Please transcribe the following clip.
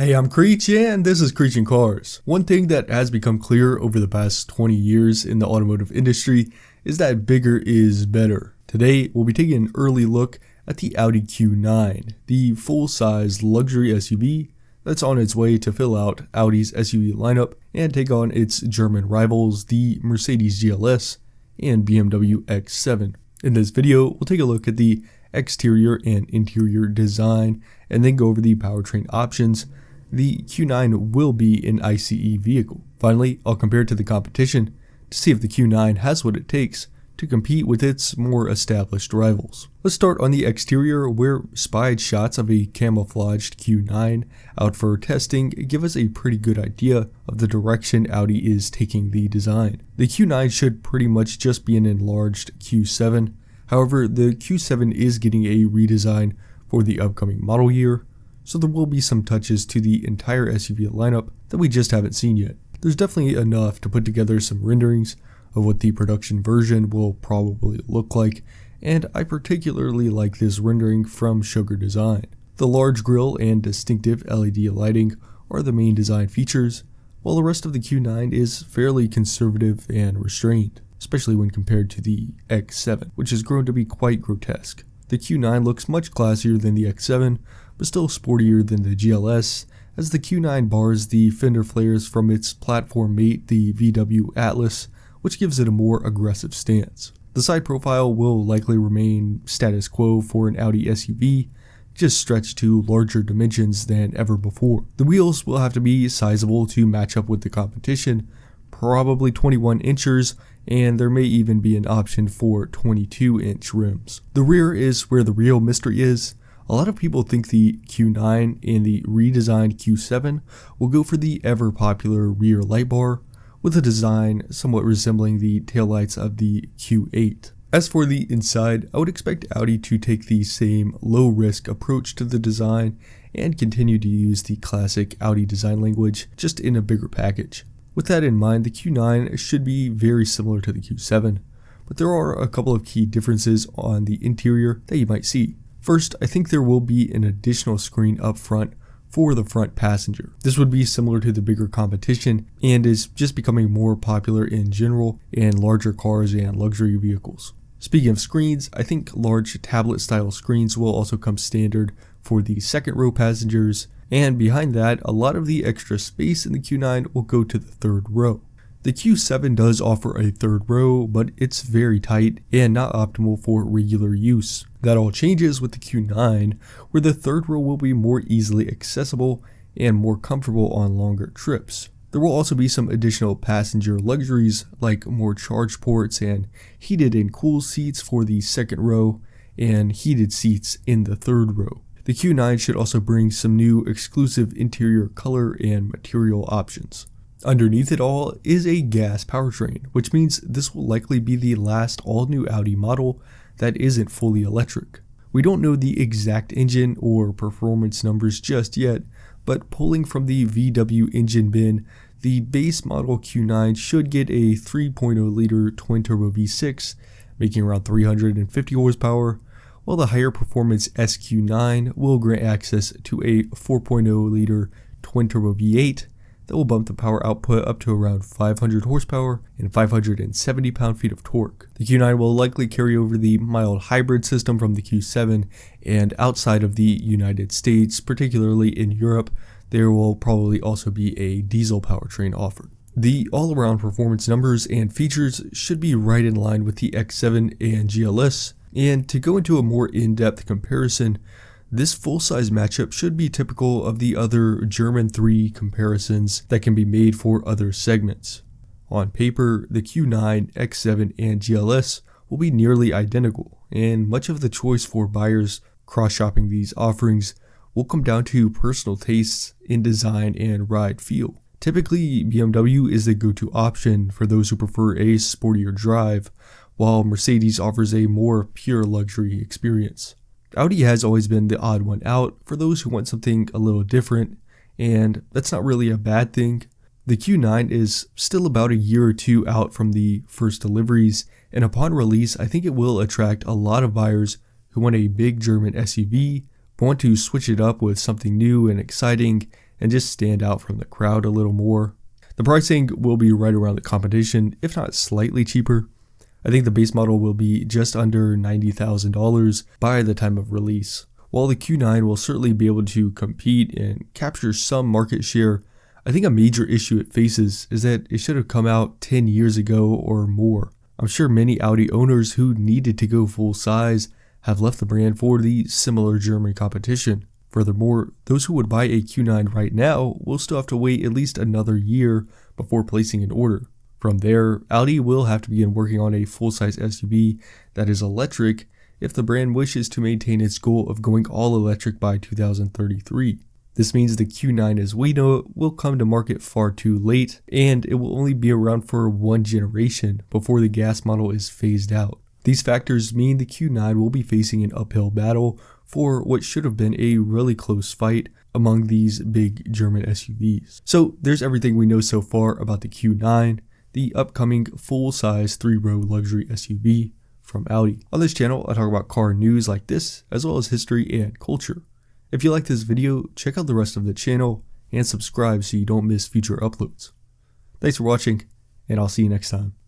Hey, I'm Creech and this is Creech and Cars. One thing that has become clear over the past 20 years in the automotive industry is that bigger is better. Today, we'll be taking an early look at the Audi Q9, the full-size luxury SUV that's on its way to fill out Audi's SUV lineup and take on its German rivals, the Mercedes GLS and BMW X7. In this video, we'll take a look at the exterior and interior design and then go over the powertrain options. The Q9 will be an ICE vehicle. Finally, I'll compare it to the competition to see if the Q9 has what it takes to compete with its more established rivals. Let's start on the exterior, where spied shots of a camouflaged Q9 out for testing give us a pretty good idea of the direction Audi is taking the design. The Q9 should pretty much just be an enlarged Q7. However, the Q7 is getting a redesign for the upcoming model year, so there will be some touches to the entire SUV lineup that we just haven't seen yet. There's definitely enough to put together some renderings of what the production version will probably look like, and I particularly like this rendering from Sugar Design. The large grille and distinctive LED lighting are the main design features, while the rest of the Q9 is fairly conservative and restrained, especially when compared to the X7, which has grown to be quite grotesque. The Q9 looks much classier than the X7, but still sportier than the GLS, as the Q9 borrows the fender flares from its platform mate, the VW Atlas, which gives it a more aggressive stance. The side profile will likely remain status quo for an Audi SUV, just stretched to larger dimensions than ever before. The wheels will have to be sizable to match up with the competition, probably 21 inches, and there may even be an option for 22-inch rims. The rear is where the real mystery is. A lot of people think the Q9 and the redesigned Q7 will go for the ever-popular rear light bar, with a design somewhat resembling the taillights of the Q8. As for the inside, I would expect Audi to take the same low-risk approach to the design and continue to use the classic Audi design language, just in a bigger package. With that in mind, the Q9 should be very similar to the Q7, but there are a couple of key differences on the interior that you might see. First, I think there will be an additional screen up front for the front passenger. This would be similar to the bigger competition and is just becoming more popular in general in larger cars and luxury vehicles. Speaking of screens, I think large tablet-style screens will also come standard for the second row passengers, and behind that, a lot of the extra space in the Q9 will go to the third row. The Q7 does offer a third row, but it's very tight and not optimal for regular use. That all changes with the Q9, where the third row will be more easily accessible and more comfortable on longer trips. There will also be some additional passenger luxuries like more charge ports and heated and cool seats for the second row and heated seats in the third row. The Q9 should also bring some new exclusive interior color and material options. Underneath it all is a gas powertrain, which means this will likely be the last all-new Audi model that isn't fully electric. We don't know the exact engine or performance numbers just yet, but pulling from the VW engine bin, the base model Q9 should get a 3.0-liter twin-turbo V6, making around 350 horsepower, while the higher performance SQ9 will grant access to a 4.0-liter twin-turbo V8 that will bump the power output up to around 500 horsepower and 570 pound-feet of torque. The Q9 will likely carry over the mild hybrid system from the Q7, and outside of the United States, particularly in Europe, there will probably also be a diesel powertrain offered. The all-around performance numbers and features should be right in line with the X7 and GLS, and to go into a more in-depth comparison, this full-size matchup should be typical of the other German 3 comparisons that can be made for other segments. On paper, the Q9, X7, and GLS will be nearly identical, and much of the choice for buyers cross-shopping these offerings will come down to personal tastes in design and ride feel. Typically, BMW is the go-to option for those who prefer a sportier drive, while Mercedes offers a more pure luxury experience. Audi has always been the odd one out for those who want something a little different, and that's not really a bad thing. The Q9 is still about a year or two out from the first deliveries, and upon release, I think it will attract a lot of buyers who want a big German SUV, but want to switch it up with something new and exciting and just stand out from the crowd a little more. The pricing will be right around the competition, if not slightly cheaper. I think the base model will be just under $90,000 by the time of release. While the Q9 will certainly be able to compete and capture some market share, I think a major issue it faces is that it should have come out 10 years ago or more. I'm sure many Audi owners who needed to go full size have left the brand for the similar German competition. Furthermore, those who would buy a Q9 right now will still have to wait at least another year before placing an order. From there, Audi will have to begin working on a full-size SUV that is electric if the brand wishes to maintain its goal of going all electric by 2033. This means the Q9 as we know it will come to market far too late, and it will only be around for one generation before the gas model is phased out. These factors mean the Q9 will be facing an uphill battle for what should have been a really close fight among these big German SUVs. So there's everything we know so far about the Q9, the upcoming full-size 3-row luxury SUV from Audi. On this channel, I talk about car news like this, as well as history and culture. If you like this video, check out the rest of the channel and subscribe so you don't miss future uploads. Thanks for watching, and I'll see you next time.